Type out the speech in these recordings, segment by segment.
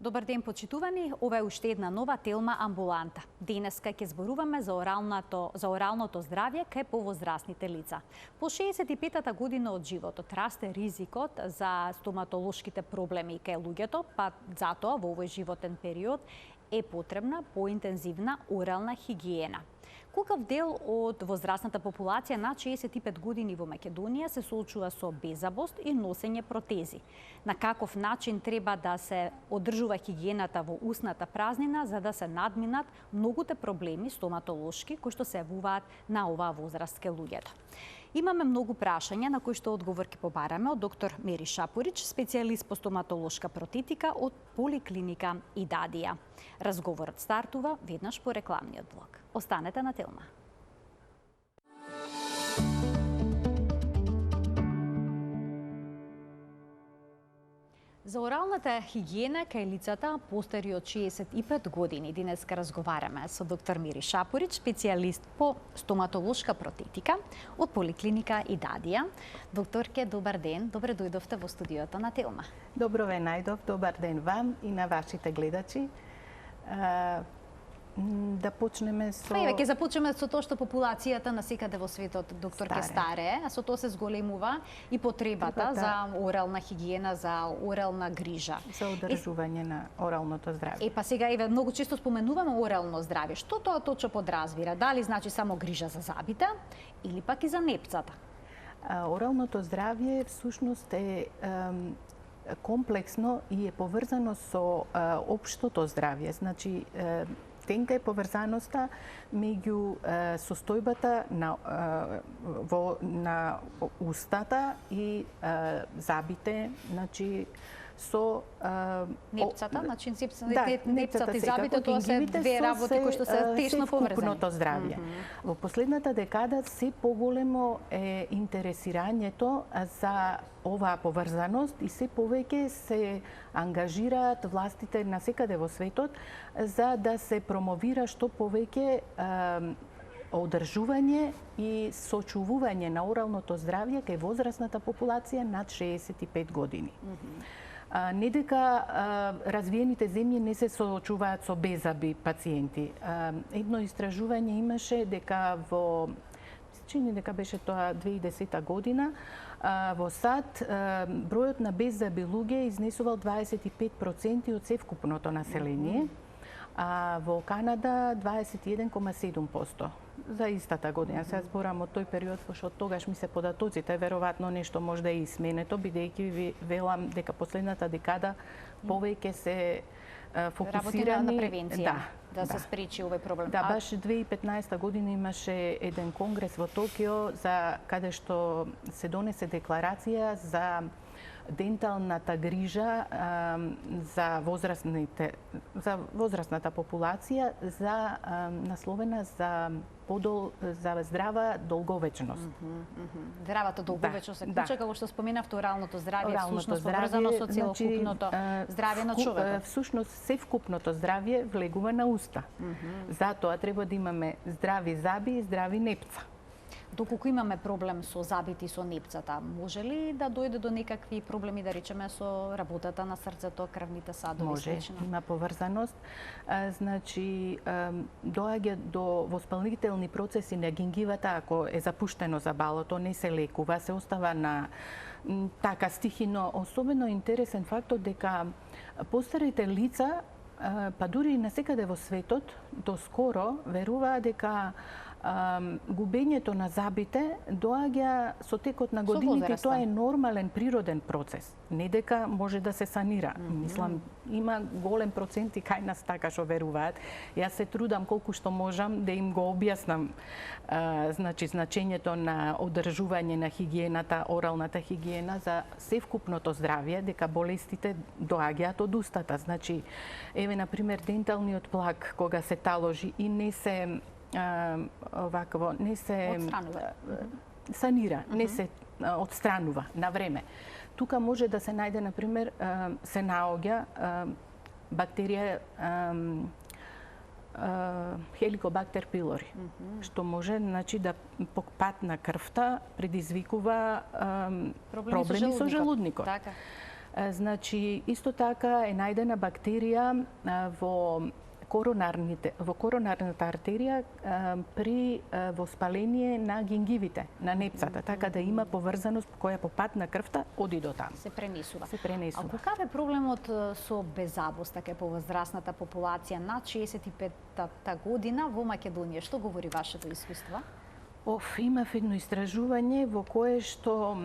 Добар ден, почитувани. Ова е уште една нова телма амбуланта. Денеска ќе зборуваме за оралното здравје кај повозрасните лица. По 65-та година од животот расте ризикот за стоматолошките проблеми кај луѓето, па затоа во овој животен период е потребна поинтензивна орална хигиена. Каков дел од возрастната популација над 65 години во Македонија се соочува со беззабост и носење протези? На каков начин треба да се одржува хигиената во устната празнина за да се надминат многуте проблеми стоматолошки кои што се јавуваат на оваа возраст кај луѓето? Имаме многу прашања на кои што одговор ќе побараме од доктор Мери Шапорич, специјалист по стоматолошка протетика од Поликлиника Идадија. Разговорот стартува веднаш по рекламниот блок. Останете на телма. За оралната хигиена кај лицата постари од 65 години денеска разговараме со доктор Мери Шапорич, специјалист по стоматолошка протетика од Поликлиника Идадија. Докторке, добар ден, добре дојдовте во студиото на Телма. Добро ве најдов, добар ден вам и на вашите гледачи. Да почнеме со... Па ќе започнеме со тоа што популацијата на секаде во светот, докторке, старее, а со тоа се зголемува и потребата за орална хигиена, за орална грижа. За одржување на оралното здравје. Па сега многу често споменуваме орално здравје. Што тоа точно подразбира? Дали значи само грижа за забите или пак и за непцата? Оралното здравје всушност е комплексно и е поврзано со општото здравје. Значи, тенка е поврзаноста меѓу состојбата на устата и забите, значи со непцата, значи непцата и забите, тоа се две работи кои што се тесно поврзани. Севкупното здравје. Во последната декада се поголемо е интересирањето за оваа поврзаност и се повеќе се ангажираат властите на секаде во светот за да се промовира што повеќе одржување и сочувување на оралното здравје кај возрастната популација над 65 години. Не дека развиените земји не се соочуваат со беззаби пациенти. Едно истражување имаше дека чини дека беше тоа 2010 година, во САД бројот на беззаби луѓе изнесувал 25% од севкупното население, а во Канада 21,7% за истата година. Сега зборам од тој период, пошто од тогаш ми се податоците, веројатно нешто може да е сменето, бидејќи ви велам дека последната декада повеќе се фокусирани на превенција, да се спречи овој проблем. Да, баш 2015 година имаше еден конгрес во Токио за каде што се донесе декларација за денталната грижа за возрастната популација, за насловена за здрава долговечност. Здравата долговечност е клуча, како што споменавте, оралното здравје, всушност поврзано со целокупното здравје на човекот. Всушност севкупното здравје влегува на уста. Затоа треба да имаме здрави заби и здрави непца. Доколку имаме проблем со забите и со непцата, може ли да дојде до некакви проблеми, да речеме, со работата на срцето, крвните садови и слично? Може, има поврзаност. Значи, доаѓа до воспалителни процеси на гингивата, ако е запуштено забалото, не се лекува, се остава на така стихино. Особено интересен фактот дека постарите лица, па дури и насекаде во светот, доскоро веруваат дека губењето на забите доаѓа со текот на годините, тоа е нормален природен процес. Не дека може да се санира. Мислам, има голем процент и кај нас така што веруваат. Јас се трудам колку што можам да им го објаснам значи значењето на одржување на хигиената, оралната хигиена за севкупното здравје, дека болестите доаѓаат од устата. Значи, еве на пример денталниот плак кога се таложи и не се овакво, не се санира, не се отстранува на време. Тука може да се најде, на пример, се наоѓа бактерија Helicobacter pylori, што може, значи, да по пат на крвта предизвикува проблеми со желудникот. Значи, исто така е најдена бактерија во коронарната артерија при воспаление на гингивите, на непцата, така да има поврзаност која по пат на крвта оди до таму. Се пренесува. А какав е проблемот со беззабоста кај повозрасната популација над 65-та година во Македонија? Што говори вашето искуство? Имав едно истражување во кое што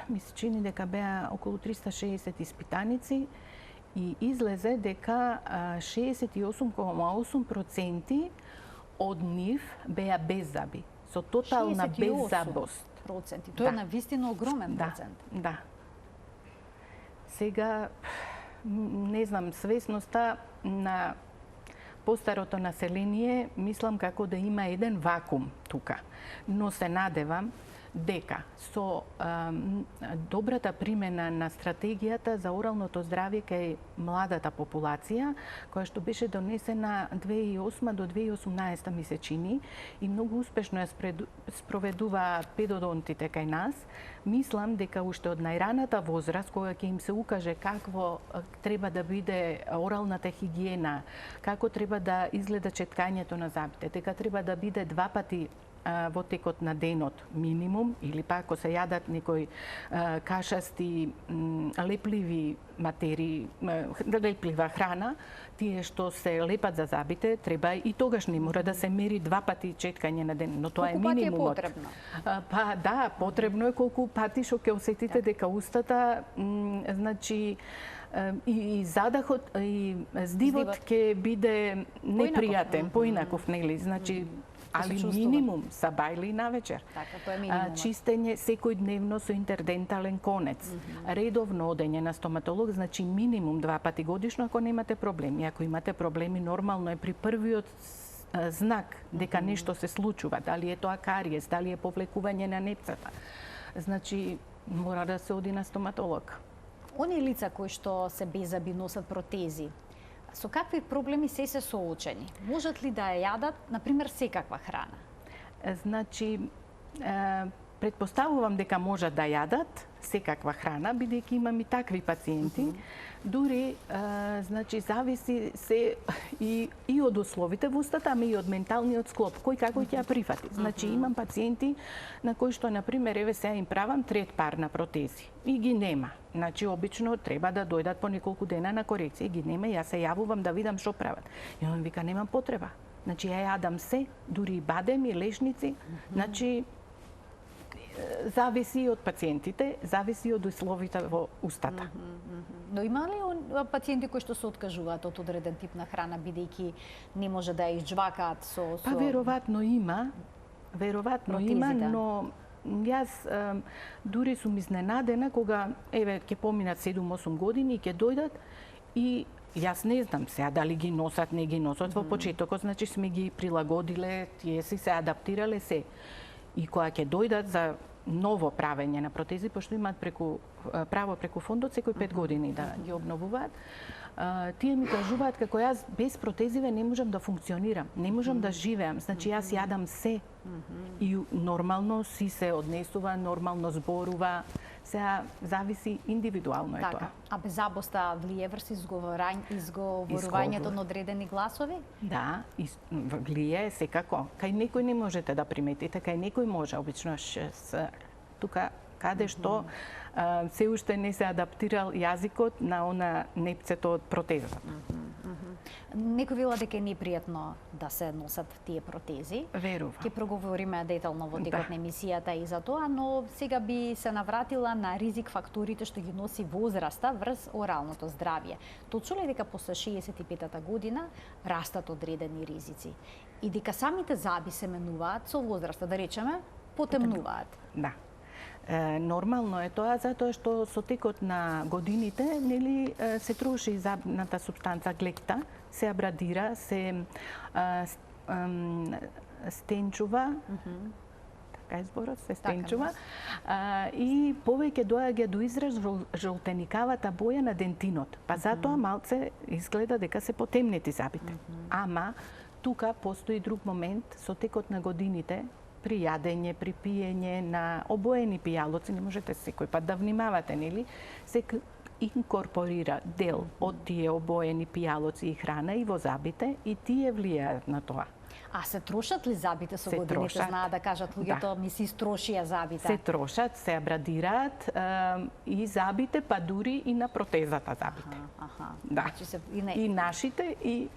ми се чини дека беа околу 360 испитаници и излезе дека 68,8% од нив беа без заби, со тотална беззабост. Тоа е навистина огромен процент. Да. Сега, не знам, свесноста на постарото население, мислам како да има еден вакуум тука. Но се надевам дека со добрата примена на стратегијата за оралното здравје кај младата популација, која што беше донесена 2008 до 2018 ми се чини и многу успешно ја спроведуваат педодонтите кај нас, мислам дека уште од најраната возраст, кога ќе им се укаже какво треба да биде оралната хигиена, како треба да изгледа четкањето на забите, дека треба да биде 2 пати во текот на денот минимум, или па ако се јадат некои кашасти, лепливи материи, леплива храна, тие што се лепат за забите, треба и тогаш не мора да се мери 2 пати четкање на ден, но тоа е минимумот. Колку пати е потребно? Па да, потребно е колку пати што ќе осетите дека устата, значи, и задахот и здивот ќе биде непријатен, поинаков, нели? Значи, али минимум са бајли навечер. Така, тоа е минимумот. Чистење секојдневно со интердентален конец. Редовно одење на стоматолог, значи минимум 2 пати годишно ако немате проблеми. Ако имате проблеми, нормално е при првиот знак дека нешто се случува, дали е тоа кариес, дали е повлекување на непцата. Значи, мора да се оди на стоматолог. Они лица кои што се без заби носат протези, со какви проблеми се соочени? Можат ли да ја јадат, например, секаква храна? Значи, претпоставувам дека можат да јадат секаква храна, бидејќи имам и такви пациенти. Дури, значи, зависи се и од условите во устата, ама и од менталниот склоп, кој како ќе ја прифати. Значи, имам пациенти на кои што, например, еве сега им правам трет пар на протези и ги нема. Значи, обично треба да дојдат по неколку дена на корекција, ги нема, јас се јавувам да видам што прават. И он вика, немам потреба. Значи, ја јадам се, дури и бадем и лешници. Значи, зависи од пациентите, зависи од условите во устата. Но има ли пациенти кои што се откажуваат од одреден тип на храна, бидејќи не може да ја изџвакаат со... Па веројатно има, но јас дури сум изненадена кога, еве, ќе поминат 7-8 години и ќе дојдат и јас не знам сега дали ги носат, не ги носат во почетокот, значи сме ги прилагодиле, тие си се адаптирале се. И кога ќе дојдат за ново правење на протези, пошто имаат право преку фондот секој 5 години да ги обновуваат, тие ми кажуваат како јас без протезиве не можам да функционирам, не можам да живеам, значи јас јадам се и нормално си се однесува, нормално зборува, сега зависи индивидуално е тоа. А беззабоста влие врз изговорувањето на одредени гласови? Да, влие секако. Кај некој не можете да приметите, кај некој може, обично тука каде што се уште не се адаптирал јазикот на она непцето од протезата. Некој вела дека е непријатно да се носат тие протези. Верува. Ќе проговориме детално во текот на емисијата и за тоа, но сега би се навратила на ризик факторите што ги носи возраста врз оралното здравје. Точно ли дека после 65-та година растат одредени ризици и дека самите заби се менуваат со возраста, да речеме, потемнуваат? Да. Нормално е тоа затоа што со текот на годините нели се троши забната супстанца глекта, се абрадира, се стенчува, така е зборот, се стенчува, и повеќе доаѓа до израз жолтеникавата боја на дентинот. Па затоа малце изгледа дека се потемнети забите. Ама тука постои друг момент, со текот на годините, при јадење, при пиење на обоени пијалоци, не можете секој пат да внимавате, нели? инкорпорира дел од тие обоени пијалоци и храна и во забите и тие влијаат на тоа. А се трошат ли забите со годините? Трошат. Знаат да кажат луѓето, ми се истрошија забите. Се трошат, се абрадираат и забите, па дури и на протезата забите. Да. Значи И нашите и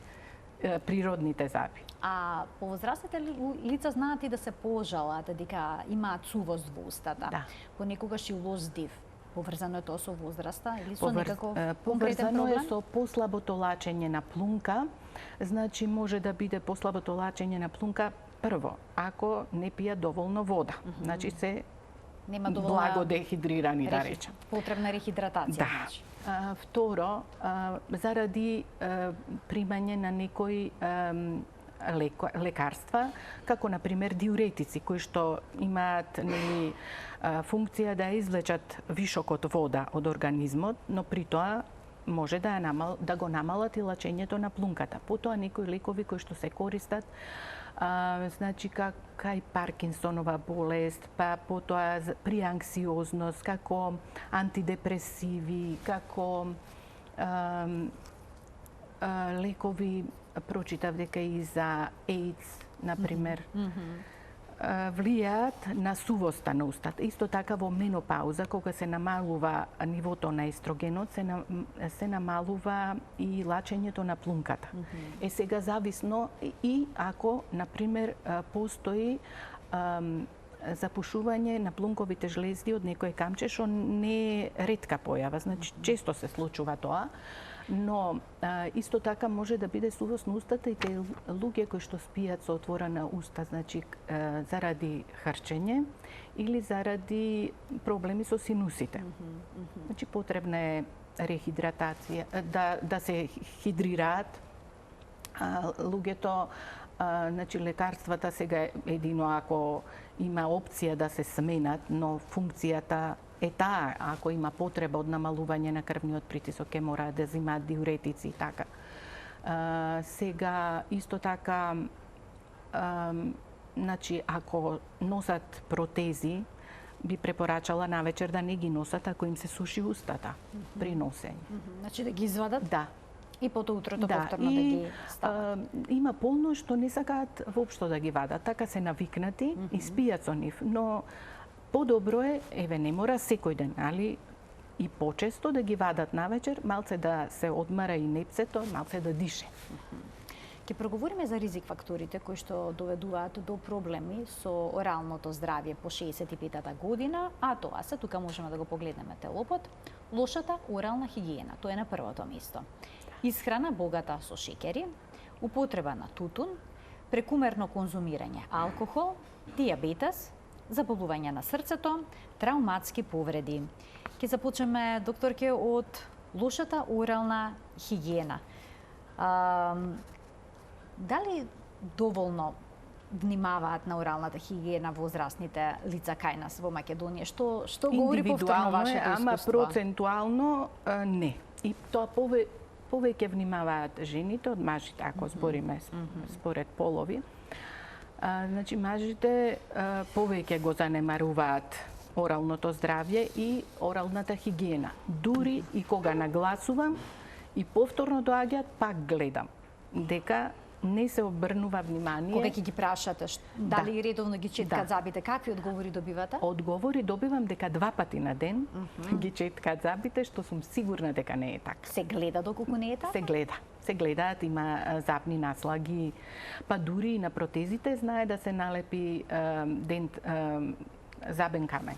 природните заби. А повозрастните лица знаат и да се пожалат дека имаат сувост во устата. Да. Понекогаш и лош див. Поврзано е тоа со возраста или со некаков конкретен Поврзано проблем? е со послабото лачење на плунка. Значи може да биде послабото лачење на плунка прво, ако не пијат доволно вода. Значи се Нема доволно благо дехидрирани, да речем. Потребна рехидратација, Да. значи. Второ, заради примање на некои лекарства, како на пример диуретици, кои што имаат функција да извлечат вишокот вода од организмот, но при тоа може да го намалат и лачењето на плунката. Потоа некои лекови кои што се користат, значи кај Паркинсонова болест, па потоа при анксиозност, како антидепресиви, како лекови, прочитав дека и за AIDS, например, влијаат на сувоста на устата. Исто така во менопауза, кога се намалува нивото на естрогенот, се намалува и лачењето на плунката. Сега зависно и ако, например, постои запушување на плунковите жлезди од некој камче, што не е ретка појава, значи често се случува тоа. Но исто така може да биде сувост на устата и кај луѓе кои што спијат со отворена уста, значи заради харчење или заради проблеми со синусите. Значи потребна е рехидратација, да се хидрираат луѓето. Значи лекарствата сега едино ако има опција да се сменат, но функцијата е таа, ако има потреба од намалување на крвниот притисок, ќе мора да земаат диуретици и така. Сега исто така, значи ако носат протези, би препорачала навечер да не ги носат ако им се суши устата при носење. Значи да ги извадат? Да. И потоа утрото повторно да ги стават. Има полно што не сакаат воопшто да ги вадат, така се навикнати и спијат со нив, но подобро е, еве не мора секој ден, али и почесто да ги вадат навечер, малце да се одмара и непцето, малце да дише. Ќе проговориме за ризик факторите кои што доведуваат до проблеми со оралното здравје по 65-та година, а тоа се, тука можеме да го погледнеме телопот, лошата орална хигиена, тоа е на првото место. Исхрана богата со шеќери, употреба на тутун, прекумерно конзумирање алкохол, дијабетес, заболување на срцето, трауматски повреди. Ќе започнеме, докторке, од лошата орална хигиена. Дали доволно внимаваат на оралната хигиена возрастните лица кај нас во Македонија? Што говори повторно вашето искуство? Ама процентуално не. И тоа повеќе внимаваат жените од мажите, ако збориме според полови. Значи, мажите повеќе го занемаруваат оралното здравје и оралната хигиена. Дури и кога нагласувам и повторно доаѓаат, пак гледам дека не се обрнува внимание. Кога ќе ги прашате дали редовно ги четкаат забите, какви одговори добивате? Одговори добивам дека 2 пати на ден ги четкаат забите, што сум сигурна дека не е така. Се гледа доколку не е така? Се гледа. Се гледаат, има забни наслаги, па дури и на протезите знае да се налепи забен камен.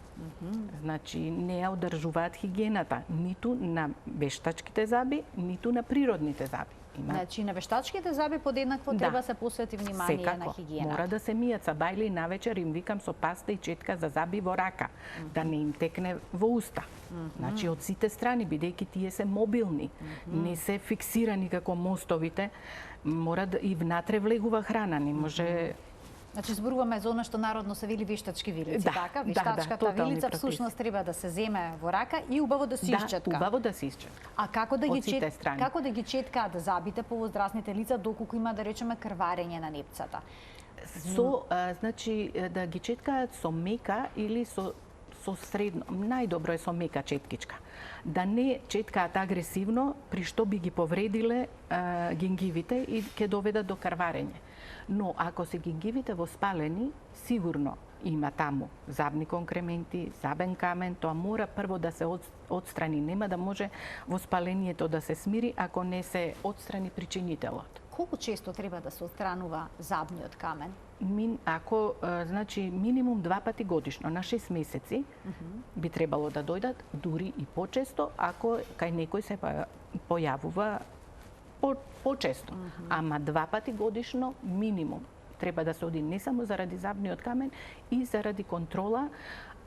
Значи не ја одржуваат хигиената ниту на вештачките заби, ниту на природните заби. Значи на вештачките заби подеднакво треба се посвети внимание на хигиената. Мора да се мијат са бајли навечер, им викам со паста и четка за заби во рака, да не им текне во уста. Значи од сите страни, бидејќи тие се мобилни, не се фиксирани како мостовите, мора да и внатре влегува храна, не може. Значи зборуваме за она што народно се вели вештачки вилици, така? Вештачката вилица всушност треба да се земе во рака и убаво да се исчетка. Да, убаво да се исчетка. А како да ги четкаат забите по возрастните лица доколку има, да речеме, крварење на непцата? Значи да ги четкаат со мека или со со средно, најдобро е со мека четкичка. Да не четкаат агресивно, при што би ги повредиле гингивите и ќе доведат до крварење. Но ако се гингивите воспалени, сигурно има таму забни конкременти, забен камен, тоа мора прво да се отстрани. Нема да може воспалението да се смири ако не се отстрани причинителот. Колку често треба да се отстранува забниот камен? Значи минимум 2 пати годишно, на 6 месеци би требало да дојдат, дури и почесто, ако кај некој се појавува почесто. Ама 2 пати годишно минимум треба да се оди не само заради забниот камен, и заради контрола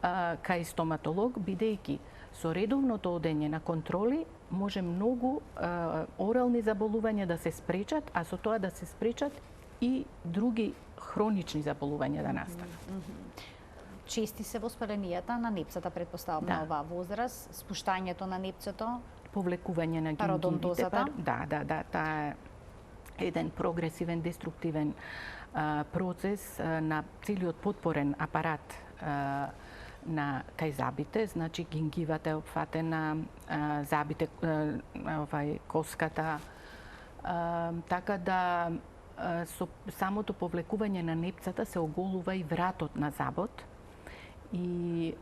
кај стоматолог, бидејќи со редовното одење на контроли може многу орални заболувања да се спречат, а со тоа да се спречат и други хронични заболувања да настанат. Чести се воспаленијата на непцата, предпоставам, на оваа возраст, спуштањето на непцето, повлекување на гингивите. Да, таа е еден прогресивен, деструктивен процес на целиот потпорен апарат на кај забите, значи гингивата е опфатена, забите, коската, така да со самото повлекување на непцата се оголува и вратот на забот. И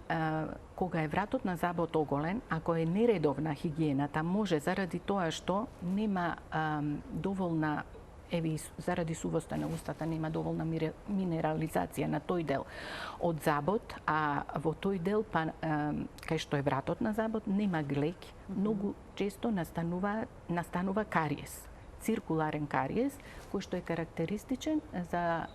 кога е вратот на забот оголен, ако е нередовна хигиената, може заради тоа што нема доволна, заради сувоста на устата нема доволна минерализација на тој дел од забот, а во тој дел кај што е вратот на забот нема глек, многу често настанува кариес, циркуларен кариес, кој што е карактеристичен за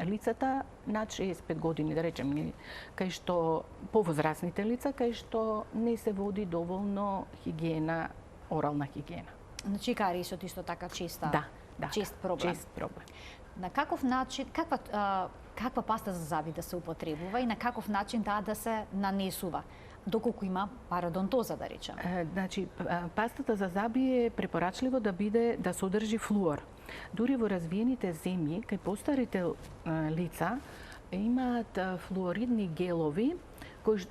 лицата над 65 години, да речем, кај што повозрасните лица, кај што не се води доволно хигиена, орална хигиена. Значи кариесот исто така чест проблем. Чест проблем. На каков начин, каква паста за заби да се употребува и на каков начин таа да се нанесува? Доколку има пародонтоза, да речем. Значи, пастата за заби е препорачливо да содржи флуор. Дури во развиените земји, кај постарите лица, имаат флуоридни гелови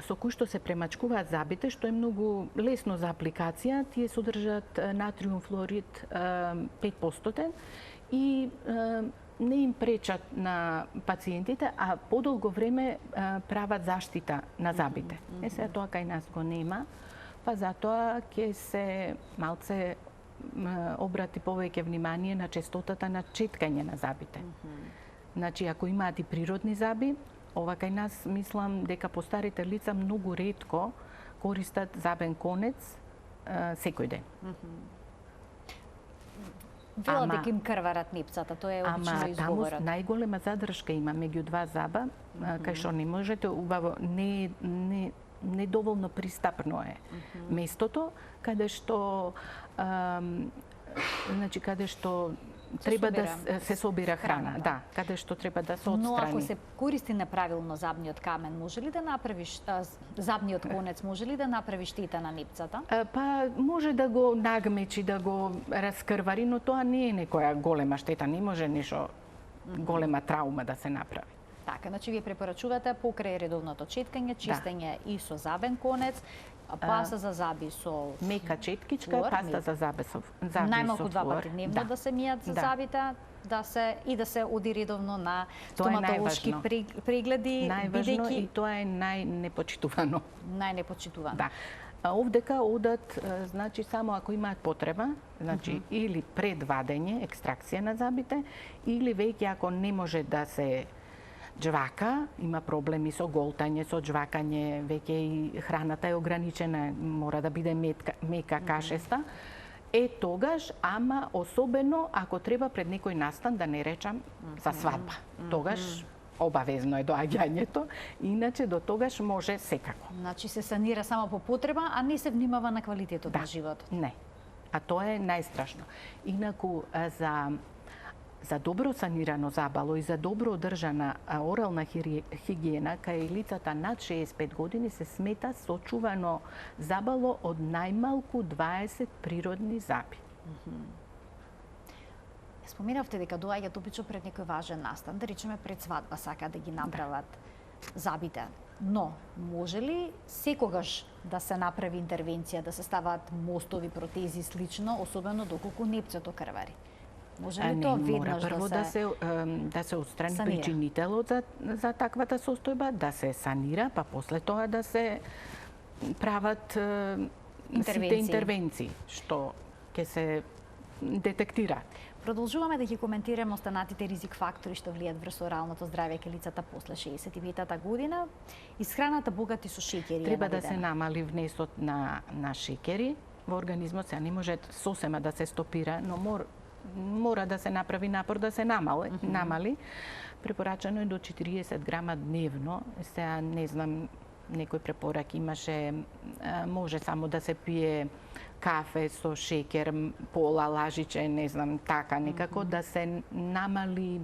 со кои што се премачкуваат забите, што е многу лесно за апликација. Тие содржат натриум флуорид 5% и не им пречат на пациентите, а подолго време прават заштита на забите. Сега тоа кај нас го нема, па затоа ќе се малце обрати повеќе внимание на честотата на четкање на забите. Значи, ако имаат и природни заби, ова кај нас мислам дека постарите лица многу ретко користат забен конец секој ден. Велат дека им крварат непцата, тоа е обично изговорот. Таму најголема задршка има меѓу два заба, кај што не можете убаво, не доволно пристапно е местото каде што значи каде што треба да се собира храна, да, каде што треба да се отстрани. Но ако се користи неправилно забниот камен, може ли да направиш забниот конец, може ли да направи штета на непцата? Па може да го нагмечи, да го раскрвари, но тоа не е некоја голема штета, не може нешто голема траума да се направи. Така, значи вие препорачувате покрај редовното четкање, чистење и со забен конец, паста за заби со мека четкичка, паста за заби со флуор. Најмалку 2 пати дневно да се мијат за забите, да се оди редовно на стоматолошки прегледи, најважно и тоа е најнепочитувано. Најнепочитувано. Да. Овдека одат, значи само ако имаат потреба, значи или пред вадење, екстракција на забите, или веќе ако не може да се џвака, има проблеми со голтање, со џвакање, веќе и храната е ограничена, мора да биде мека, кашеста. Тогаш, ама особено ако треба пред некој настан, да не речам за свадба. Тогаш обавезно е доаѓањето, иначе до тогаш може секако. Значи се санира само по потреба, а не се внимава на квалитетот на животот. Не. А тоа е најстрашно. Инаку за добро санирано забало и за добро одржана орална хигиена кај лицата над 65 години се смета сочувано забало од најмалку 20 природни заби. Споменавте дека доаѓаат обично пред некој важен настан, да речеме пред свадба сака да ги направат забите. Но, може ли секогаш да се направи интервенција, да се ставаат мостови, протези и слично, особено доколку непцето крвари? Може ли тоа веднаш прво да се отстрани санира? причинителот за таквата состојба, да се санира, па после тоа да се прават сите интервенции што ќе се детектира. Продолжуваме да ги коментираме останатите ризик фактори што влијат врз оралното здравје кај лицата после 65-та година. Исхраната богати со шеќери Треба да се намали внесот на шеќери во организмот. Се не може сосема да се стопира, но мора да се направи напор да се намали. Препорачано е до 40 грама дневно. Сега не знам, некој препораки имаше, може само да се пие кафе со шеќер, пола лажиче, не знам, така некако, да се намали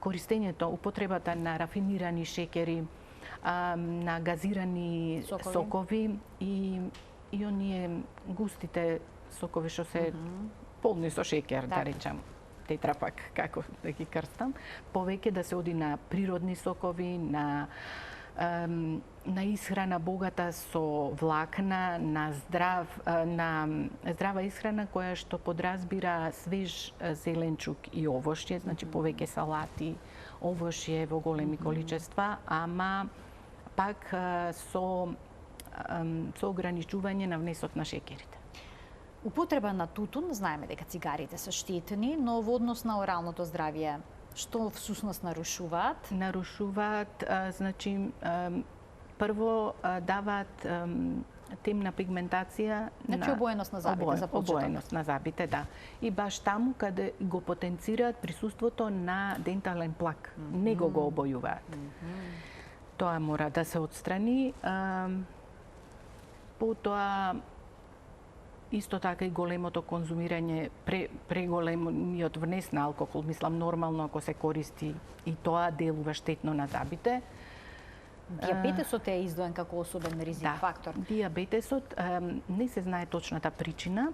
користењето, употребата на рафинирани шеќери, на газирани сокови и оние густите сокови што се полни со шеќер, да речам, тетрапак, како да ги крстам, повеќе да се оди на природни сокови, на исхрана богата со влакна, на здрава исхрана која што подразбира свеж зеленчук и овошје, значи повеќе салати, овошје во големи количества, ама пак со ограничување на внесот на шеќерите. Употреба на тутун, знаеме дека цигарите се штетни, но во однос на оралното здравје, што всушност нарушуваат? Нарушуваат, значи, прво даваат темна пигментација, значи обоеност на забите за почеток. Обоеност на забите, да. И баш таму каде го потенцираат присуството на дентален плак, не го обојуваат. Тоа мора да се отстрани. Потоа исто така и големото конзумирање, преголемиот внес на алкохол, мислам нормално ако се користи, и тоа делува штетно на забите. Диабетесот е издвоен како особен ризик фактор. Диабетесот не се знае точната причина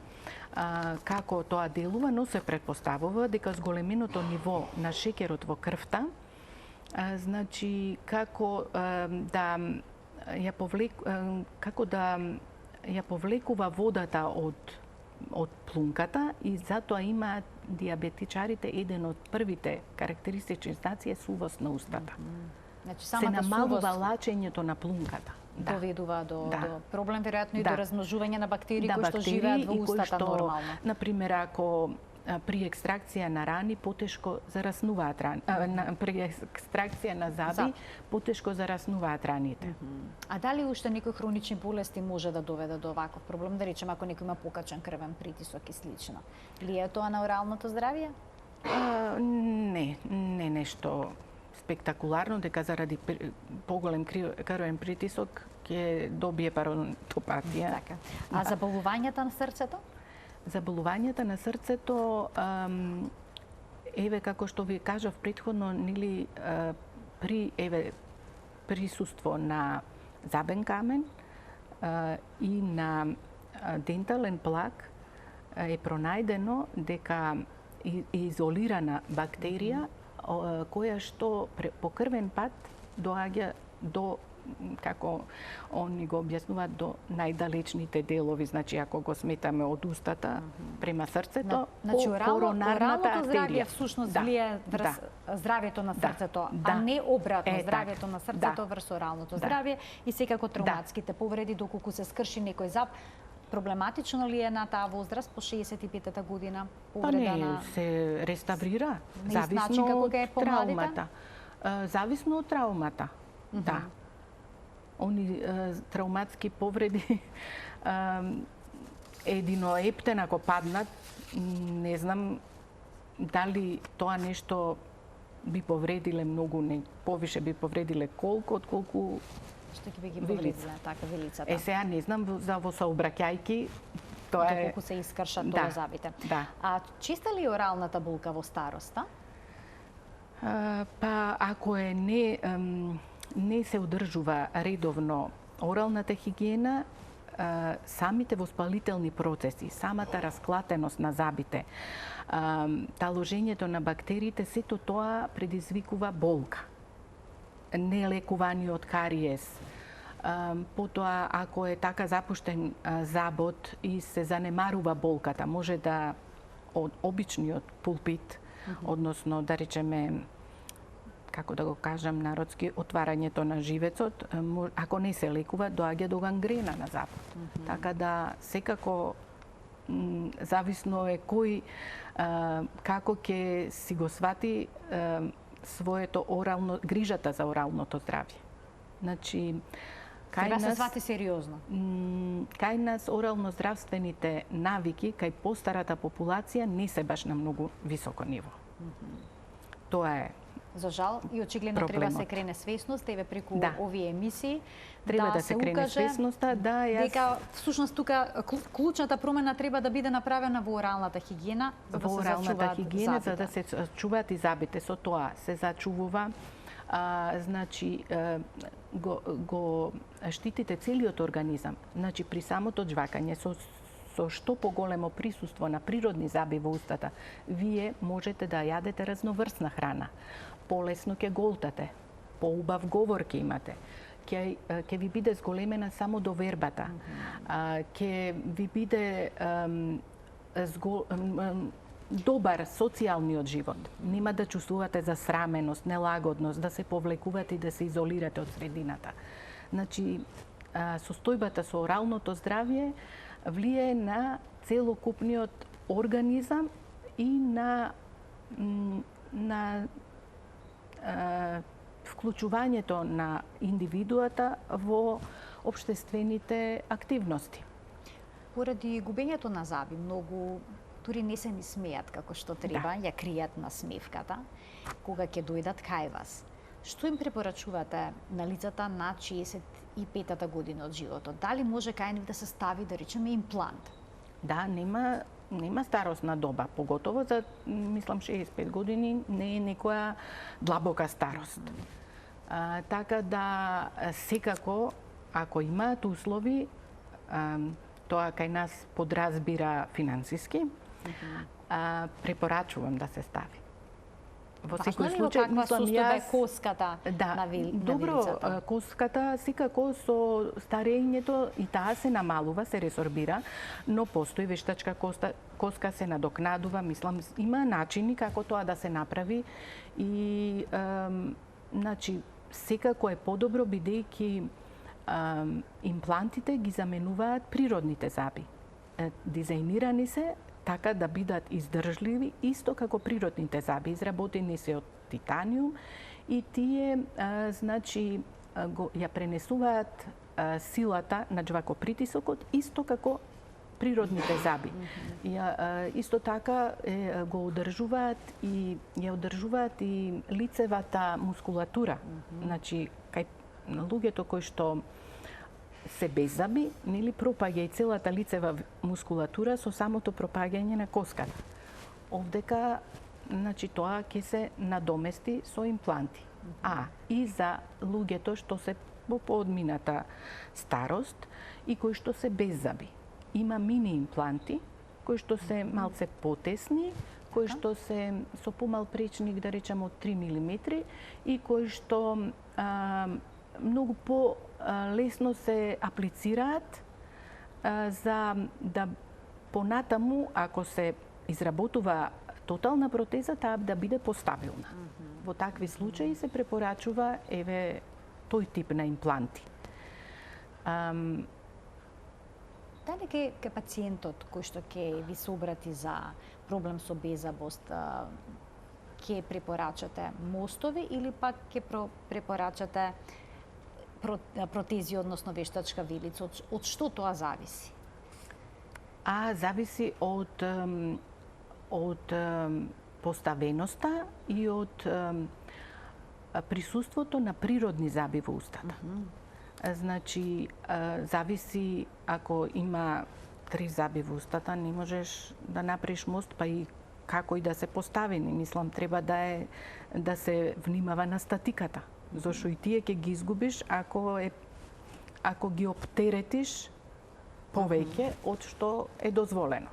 како тоа делува, но се претпоставува дека зголеменото ниво на шеќерот во крвта, значи како да ја повлекува водата од плунката и затоа имаат диабетичарите еден од првите карактеристични знаци е сувост на устата. Значи се намалува лачењето на плунката. Доведува до проблем, веројатно и до размножување на бактерии кои што живеат во устата нормално. Например, ако при екстракција на рани потешко зараснуваат при екстракција на заби потешко зараснуваат раните. А дали уште некои хронични болести може да доведе до ваков проблем, да речеме ако некој има покачен крвен притисок и слично? Влијае тоа на оралното здравје? Не нешто спектакуларно, дека заради поголем крвен притисок ќе добие паронтопатија. Така. А заболувањата на срцето? Заболувањата на срцето, еве како што ви кажав претходно, нели при присуство на забен камен и на дентален плак е пронајдено дека изолирана бактерија која што по крвен пат доаѓа до, како они го објаснуваат, до најдалечните делови, значи ако го сметаме од устата према срцето, значи коронарната артерија. Здравје всушност влијае врз здравјето на срцето, а не обратно, здравјето на срцето врз оралното здравје и секако травматските повреди доколку се скрши некој заб. Проблематично ли е на таа возраст по 65-та година повреда на... се реставрира, зависно од траумата. Зависно од траумата, да. Они трауматски повреди едино ептен ако паднат, не знам дали тоа нешто би повредиле многу, повише би повредиле отколку што ќе би ги повредиле така вилицата. Сега не знам за во сообраќајки тоа е доколку се искршат тоа забите. А чиста ли оралната болка во староста? Па ако е не се одржува редовно оралната хигиена, самите воспалителни процеси, самата расклатеност на забите, таложењето на бактериите, сето тоа предизвикува болка. нелекувани од кариес. Потоа, ако е така запуштен забот и се занемарува болката, може да од обичниот пулпит, односно, да речеме, како да го кажам народски, отварањето на живецот, ако не се лекува, доаѓа до гангрена на забот. Така да, секако, зависно е кој како ќе си го свати своето грижата за оралното здравје. Значи, треба се свати сериозно. Кај нас орално здравствените навики кај постарата популација не се баш на многу високо ниво. Тоа е За жал, и очигледно треба се крене свесност, еве преку овие емисии, треба да се крене свесноста, дека всушност тука клучната промена треба да биде направена во оралната хигиена, за да се зачуваат забите. За да се чуваат и забите. Со тоа се зачувува, значи го штитите целиот организам. Значи при самото жвакање со што поголемо присуство на природни заби во устата, вие можете да јадете разноврсна храна. Полесно ќе голтате, поубав говор ќе имате, ќе ви биде зголемена само довербата, ќе ви биде добар социјалниот живот. Нема да чувствувате засраменост, нелагодност, да се повлекувате и да се изолирате од средината. Значи, состојбата со оралното здравје влијае на целокупниот организам и на вклучувањето на индивидуата во општествените активности. Поради губењето на заби, многу дури не се ни смеат како што треба, ја кријат на смевката, кога ќе дојдат кај вас. Што им препорачувате на лицата на 65-та година од животот? Дали може кај нив да се стави, да речеме, имплант? Да, нема старосна доба, поготово за, мислам, 65 години не е некоја длабока старост. Така да, секако, ако имаат услови, тоа кај нас подразбира финансиски, препорачувам да се стави. Во секој случај, мислам јас, коската на вилицата? Добро, коската секако со старењето и таа се намалува, се ресорбира, но постои вештачка коска се надокнадува, мислам, има начини како тоа да се направи и значи секако е подобро бидејќи имплантите ги заменуваат природните заби. Дизајнирани се така да бидат издржливи, исто како природните заби. Изработени се од титаниум и тие, значи, ја пренесуваат силата на џвакопритисокот, исто како природните заби. Исто така го одржуваат и ја одржуваат и лицевата мускулатура. Значи, кај луѓето кои што се без заби, нели пропаѓа и целата лицева мускулатура со самото пропаѓање на коската. Овдека, значи, тоа ќе се надомести со импланти. И за луѓето што се во поодмината старост и кои што се без заби. Има мини импланти кои што се малце потесни, кои што се со помал пречник, да речеме од 3 мм и кои што многу по-лесно се аплицираат за да понатаму, ако се изработува тотална протеза, таа да биде постабилна. Во такви случаи се препорачува еве тој тип на импланти. Дали ке пациентот кој што ќе ви се обрати за проблем со беззабост, ќе препорачате мостови или пак ќе препорачате протези, односно вештачка вилица? Од што тоа зависи? Зависи од поставеноста и од присуството на природни заби во устата. Значи, зависи, ако има 3 заби во устата, не можеш да направиш мост, па и како и да се поставени. Мислам, треба да се внимава на статиката. Зошто и тие ќе ги изгубиш ако ги оптеретиш повеќе од што е дозволено.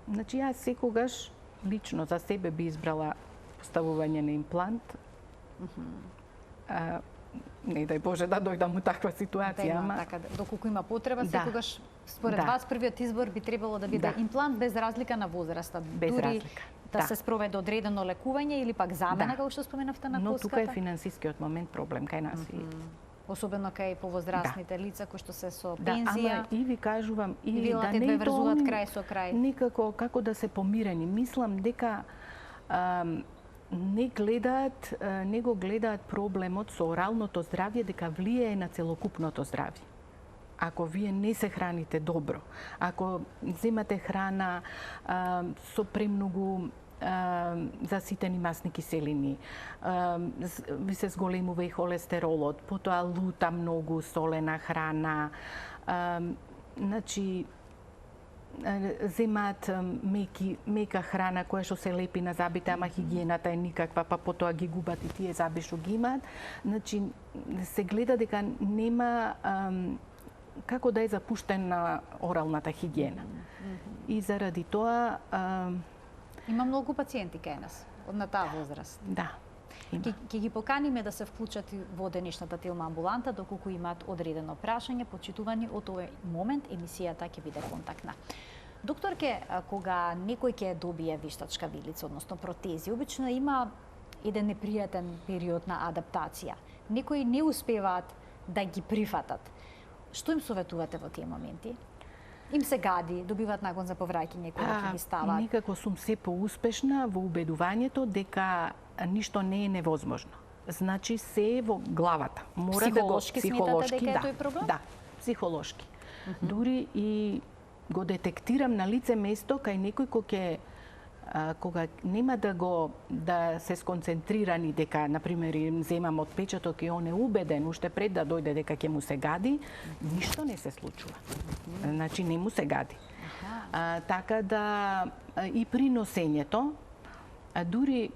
Значи, јас секогаш лично за себе би избрала поставување на имплант не дај Боже да дојдам у таква ситуација, ама така, доколку има потреба, секогаш според вас првиот избор би требало да биде имплант без разлика на возраста, без разлика. Да се спроведе одредено лекување или пак замена, како што споменавте на коската. Но тука е финансискиот момент проблем кај нас. Особено кај повозрастните лица кои што се со пензија. Ама и ви кажувам и да не врзуваат крај со крај. Никако како да се помирени. Мислам дека не го гледаат проблемот со оралното здравје дека влијае на целокупното здравје. Ако вие не се храните добро, ако земате храна со премногу заситени масни киселини, ви се зголемува и холестеролот, потоа лута многу солена храна, значи земаат мека храна која што се лепи на зъбите, ама хигиената е никаква, па потоа ги губат и тие зъби што ги имаат. Значи се гледа дека нема како да е запуштена оралната хигиена. И заради тоа има многу пациенти кај нас на таа возраст. Да. Ќе ги поканиме да се вклучат во денешната Тилма амбуланта доколку имаат одредено прашање, почитувани од овој момент емисијата ќе биде контактна. Докторке, кога некој ќе добие вештачка вилица, односно протези, обично има еден непријатен период на адаптација. Некои не успеваат да ги прифатат. Што им советувате во тие моменти? Им се гади, добиваат нагон за повраќање кога ќе ги ставаат. Никако сум се поуспешна во убедувањето дека ништо не е невозможно. Значи се е во главата. Мора психолошки да го сметате дека е тој проблем? Да, психолошки. Дури и го детектирам на лице место кај некој кога нема да се сконцентрирани дека на пример им земам отпечаток и он е убеден уште пред да дојде дека ќе му се гади, ништо не се случува. Значи не му се гади. Така да и при носењето, дури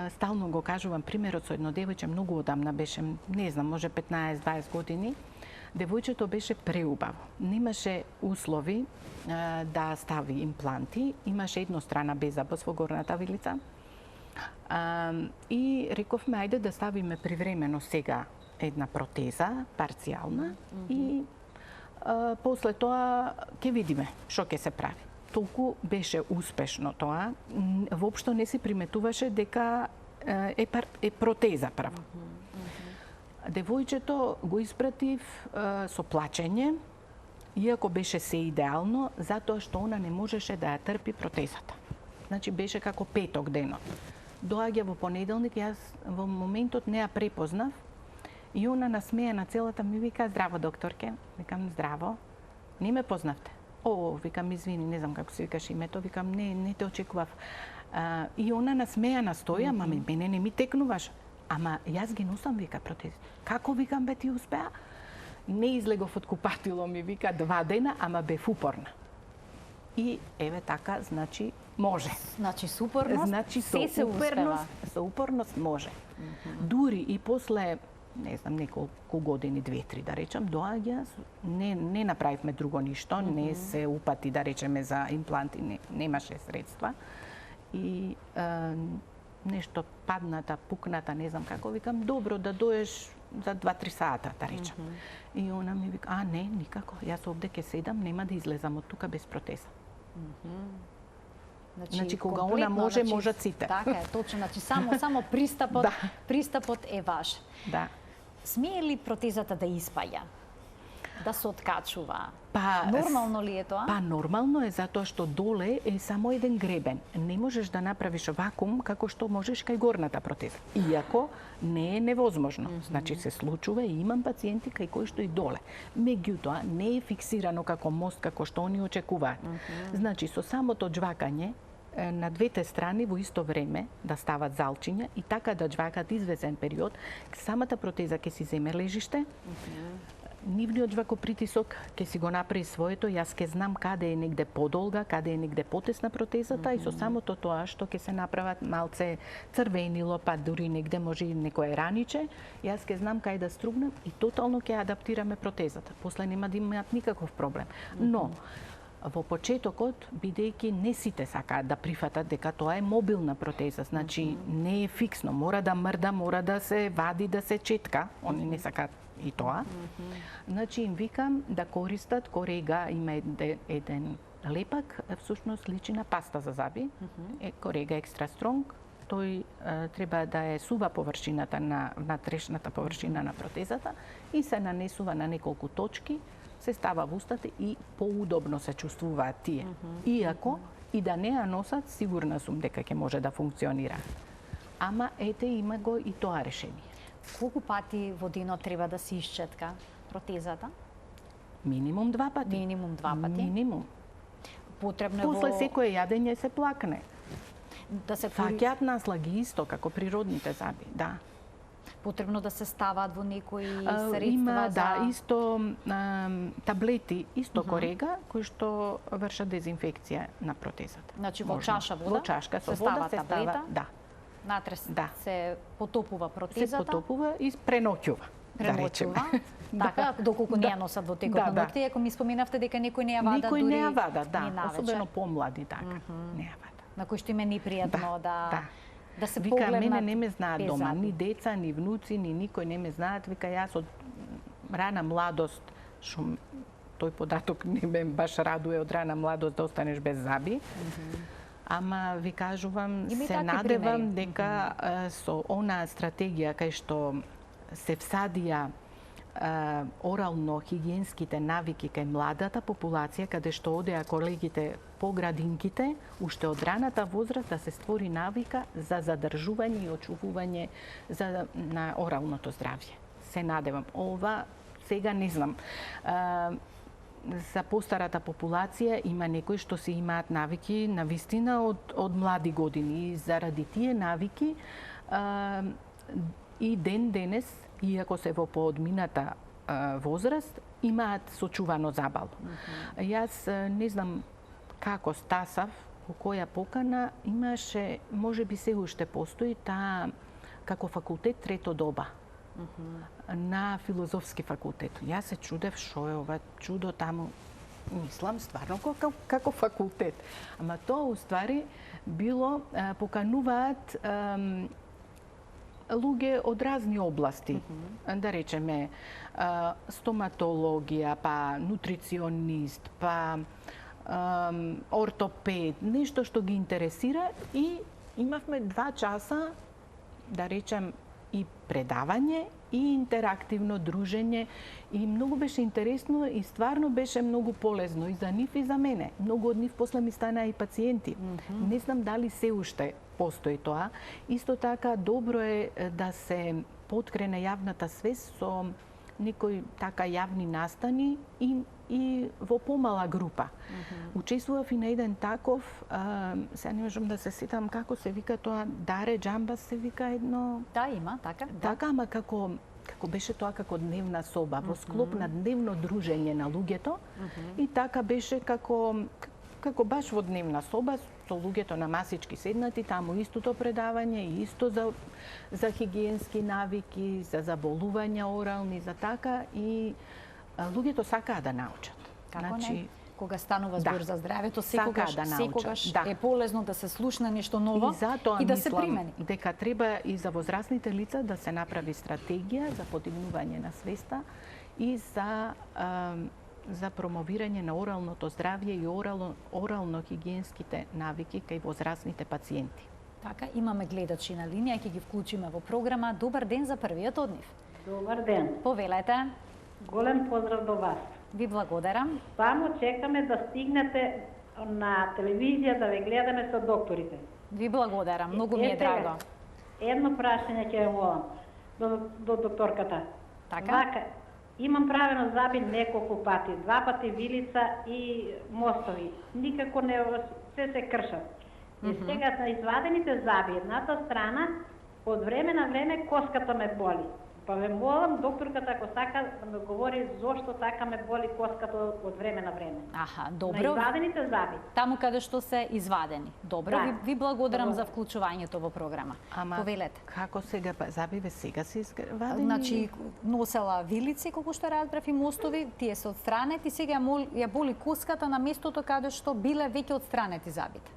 стално го кажувам примерот со едно девојче, многу одамна беше, не знам, може 15-20 години. Девојчето беше преубаво. Немаше услови да стави импланти. Имаше еднострана беззабос во горната вилица. И рековме, ајде да ставиме привремено сега една протеза, парцијална, и после тоа ќе видиме што ќе се прави. Толку беше успешно тоа, воопшто не се приметуваше дека е протеза право. Девојчето го испратив со плачење, иако беше се идеално, затоа што она не можеше да ја трпи протезата. Значи беше како петок денот. Доаѓа во понеделник, јас во моментот не ја препознав и она насмеена целата ми вика: "Здраво, докторке." Викам: "Здраво. Не ме познавте?" "О, викам, извини, не знам како се викаш името." Викам: "Не те очекував." И она насмеана стоја, ама мене не ми текнуваш. "Ама јас ги носам," вика, "протези." "Како?" викам, "Бе, ти успеа?" "Не излегов од купатило," ми вика, 2 дена, ама бев упорна. И еве така, значи може. Значи со упорност, значи со упорност може. Дури и после, не знам, неколку години, 2-3 да речам, доаѓа, не направивме друго ништо, не се упати да речеме за импланти, немаше средства. И нешто падната, пукната, не знам како, викам: "Добро, да доеш за 2-3 сата, да речам." И она ми вика: "Не, никако, јас овде ќе седам, нема да излезам од тука без протеза." Значи кога она може, можат сите. Така е, точно, значи само пристапот е ваш. Да. Смее ли протезата да испаја? Да се откачува? Па, нормално ли е тоа? Па нормално е, затоа што доле е само еден гребен. Не можеш да направиш вакуум како што можеш кај горната протеза. Иако не е невозможно. Значи се случува и имам пациенти кај кои што и доле. Меѓутоа не е фиксирано како мост како што они очекуваат. Значи со самото џвакање на двете страни во исто време да стават залчиња и така да џвакат извесен период, самата протеза ќе си земе лежиште. Нивниот џвакопритисок ќе си го направи своето, јас ќе знам каде е негде подолга, каде е негде потесна протезата и со самото тоа што ќе се направат малце црвенило, па дури негде може и некое раниче, јас ќе знам кај да стругнам и тотално ќе адаптираме протезата. После нема да имаат никаков проблем. Но во почетокот, бидејќи не сите сакаат да прифатат дека тоа е мобилна протеза, значи не е фиксно, мора да мрда, мора да се вади, да се четка, они не сакаат и тоа. Значи им викам да користат Корега, има еден лепак, всушност личи на паста за заби, Корега Екстра Стронг. Тој треба да е сува површината на внатрешната површина на протезата и се нанесува на неколку точки, се става во устата и поудобно се чувствуваат тие. Иако и да не ја носат, сигурна сум дека ќе може да функционира. Ама ете има го и тоа решение. Колку пати во денот треба да се исчетка протезата? Минимум 2 пати. Минимум 2 пати. Минимум. Потребно е После секое јадење се плакне. да се Фаќаат наслаги исто како природните заби, да. Потребно да се ставаат во некои средства Има, за... да, исто таблети, исто Корега, кои што вршат дезинфекција на протезата. Значи во Можно. чаша вода? Во чашка со се вода става се таблета? става, да. Натре Да. се потопува Се протезата? потопува и преноќува. Преноќува. Така, доколку не ја носат во текот на ноќта, ако ми споменавте дека некој не ја вада Никој дури не ја вада, да, ни навечер. особено помлади така. Не ја вада. На кој што им е непријатно да се Вика, погледнат мене не ме знаат без дома, заби. ни деца, ни внуци, ни никој не ме знаат. Вика, јас од рана младост, што тој податок не ме баш радуе од рана младост да останеш без заби. Ама ви кажувам, Има и се такви надевам примери. дека со онаа стратегија кај што се всадија орално-хигиенските навики кај младата популација, каде што одеа колегите по градинките, уште од раната возраст да се створи навика за задржување и очувување на оралното здравје. Се надевам. Ова сега не знам. За постарата популација има некои што си имаат навики на вистина од млади години и заради тие навики и ден денес, иако се во поодмината возраст, имаат сочувано забало. Јас не знам како стасав, по која покана имаше, можеби се уште постои таа како факултет трето доба на филозофски факултет. Јас се чудев што е ова чудо таму. Мислам стварно како факултет. Ама тоа уствари било покануваат луѓе од разни области. Да речеме стоматологија, па нутриционист, па ортопед, нешто што ги интересира и имавме 2 часа, да речем, и предавање и интерактивно дружење и многу беше интересно и стварно беше многу полезно и за нив и за мене. Многу од нив после ми станаа и пациенти. Не знам дали се уште постои тоа. Исто така добро е да се поткрене јавната свест со некои така јавни настани и во помала група. Учествував и на еден таков, сега не можам да се сетам како се вика тоа, Даре Джамбас се вика едно... Да, има, така. Така, ама како беше тоа како дневна соба, во склоп на дневно дружење на луѓето, и така беше како баш во дневна соба, со луѓето на масички седнати, таму истото предавање, и исто за хигиенски навики, за заболувања орални, за така, и луѓето сакаат да научат. Како не? Кога станува збор за здравјето, секогаш да. е полезно да се слушне нешто ново и да се примени. Дека треба и за возрастните лица да се направи стратегија за подигнување на свеста и за промовирање на оралното здравје и орално-хигиенските навики кај возрастните пациенти. Така, имаме гледачи на линија, ќе ги вклучиме во програма. Добар ден за првиот од нив. Добар ден. Повелете. Голем поздрав до вас. Ви благодарам. Само чекаме да стигнете на телевизија да ве гледаме со докторите. Ви благодарам, многу ми е драго. Едно прашање ќе молам до докторката. Така? Имам правено заби неколку пати, 2 пати вилица и мостови. Никако не се кршат. И сега на извадените заби, едната страна, од време на време коската ме боли. Па ве молам докторката ако сака да ме говори зошто така ме боли коската од време на време. Аха, На добро. извадените заби. Таму каде што се извадени. Добро, Да. ви благодарам Добро. за вклучувањето во програма. Ама Повелете. како сега забиве сега се извадени? Значи, носела вилици, колку што разбрав, и мостови, тие се отстранети, сега ја боли коската на местото каде што биле веќе отстранети забите.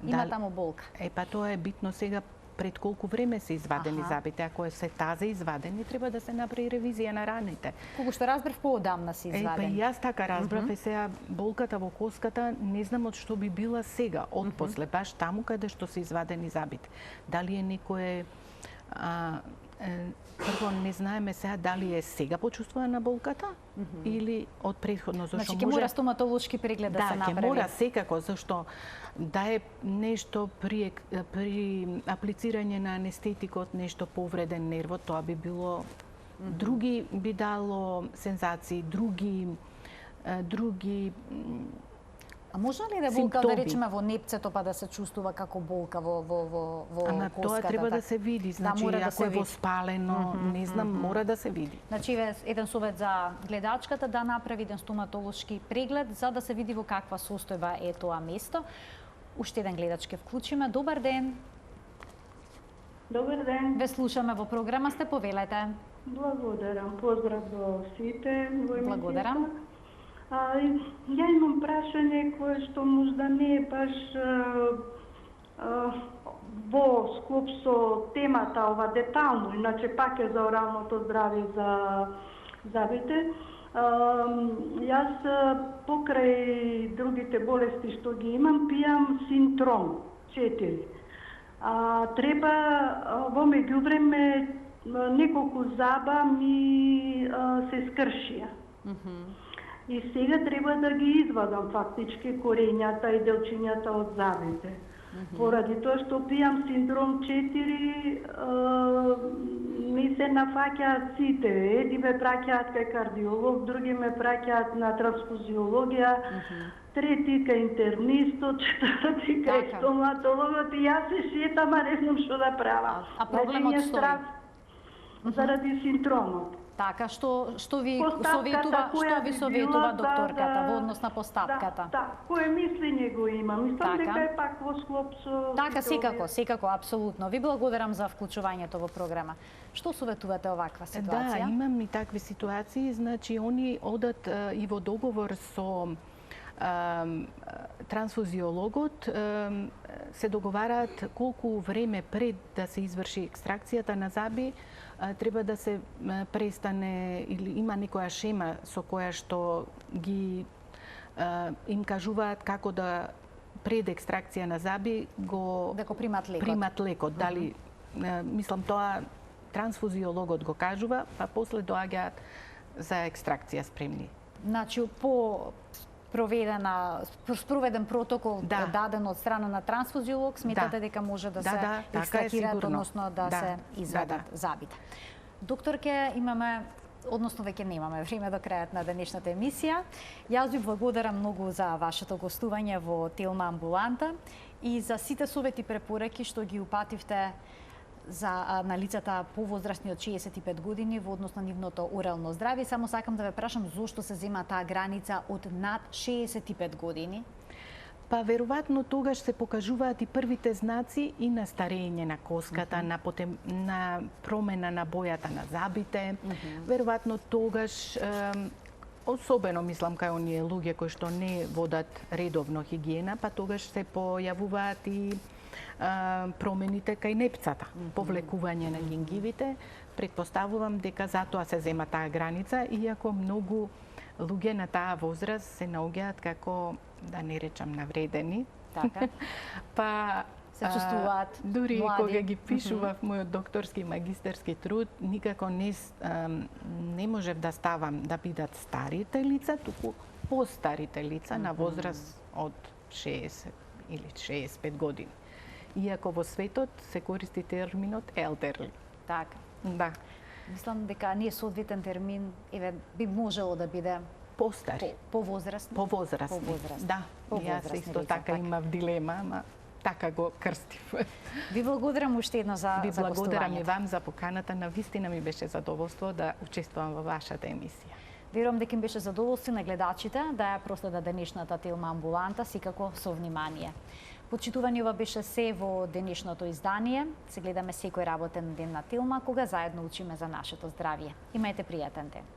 Има таму болка. Па тоа е битно сега пред колку време се извадени забите. Ако се тазе извадени, треба да се направи ревизија на раните. Колку што разбрав, поодамна се Па извадени. и јас така разбрав, сега болката во коската не знам од што би била сега, од после, баш таму каде што се извадени забите. Дали е некое прво не знаеме сега дали е сега почувствувана болката или од претходно, зашто Значи, ќе мора стоматолошки преглед да се направи. Да, ќе мора секако, зашто да е нешто при аплицирање на анестетикот, нешто повреден нервот, тоа би било други би дало сензации, други А може ли да болка, да речеме, во непцето, па да се чувствува како болка во Ама коската? тоа треба да се види, значи мора да ако се е види. воспалено, не знам, мора да се види. Значи, еден совет за гледачката да направи еден стоматолошки преглед за да се види во каква состојба е тоа место. Уште еден гледач ќе вклучиме. Добар ден. Добар ден. Ве слушаме во програма, сте, повелете. Благодарам. Поздрав до сите во емисијата. Благодарам. Ја имам прашање кое што можда не е баш во склоп со темата ова детално, иначе пак е за оралното здравје за забите. Јас покрај другите болести што ги имам, пијам Синтром 4. Треба во меѓувреме неколку заба ми се скршија. И сега треба да ги извадам фактички корењата и делчињата од забите. Поради тоа што пијам Синдром 4, ми се нафаќаат сите. Еди ме праќаат кај кардиолог, други ме праќаат на трансфузиологија, трети кај интернистот, четврти кај стоматологот и јас се шетам, а не знам што да правам. А проблемот стои? Заради синдромот. Така, што ви советува докторката во однос на поставката? Да, кое мислење го има. Мислам дека е пак во склоп со... Така, секако, апсолутно. Ви благодарам за вклучувањето во програма. Што советувате оваква ситуација? Да, имам и такви ситуации, значи они одат и во договор со трансфузиологот, се договараат колку време пред да се изврши екстракцијата на заби треба да се престане или има некоја шема со која што ги им кажуваат како да пред екстракција на заби да го примат лекот. Дали мислам тоа трансфузиологот го кажува, па после доаѓаат за екстракција спремни. Значи по спроведен протокол даден од страна на трансфузиолог, сметате дека може да се екстрахираат, односно да се извадат забите. Докторке, имаме, односно веќе немаме време до крајот на денешната емисија. Јас ви благодарам многу за вашето гостување во Телма амбуланта и за сите совети и препораки што ги упативте на лицата повозрастни од 65 години во однос на нивното орално здравје. Само сакам да ве прашам зошто се зема таа граница од над 65 години? Па веројатно тогаш се покажуваат и првите знаци и на старење на коската, на промена на бојата на забите. Веројатно тогаш особено мислам кај оние луѓе кои што не водат редовно хигиена, па тогаш се појавуваат и промените кај непцата, повлекување на гингивите. Предпоставувам дека затоа се зема таа граница, иако многу луѓе на таа возраст се наоѓаат како, да не речам, навредени. Така. Па се чувствуваат дури млади. кога ги пишував мојот докторски и магистерски труд, никако не можев да ставам да бидат старите лица, туку постарите лица на возраст од 60 или 65 години. Иако во светот се користи терминот elderly. Така. Да. Мислам дека не е соодветен термин, би можело да биде постари. Повозрастни. Повозрастни. Да. Јас исто така имав дилема, ама така го крстив. Ви благодарам уште едно за Ви благодарам и гостувањето. вам за поканата. Навистина ми беше задоволство да учествувам во вашата емисија. Верувам дека им беше задоволство на гледачите да ја проследат денешната Телма амбуланта секако со внимание. Почитувани, ова беше се во денешното издание. Се гледаме секој работен ден на Телма, кога заедно учиме за нашето здравје. Имајте пријатен ден.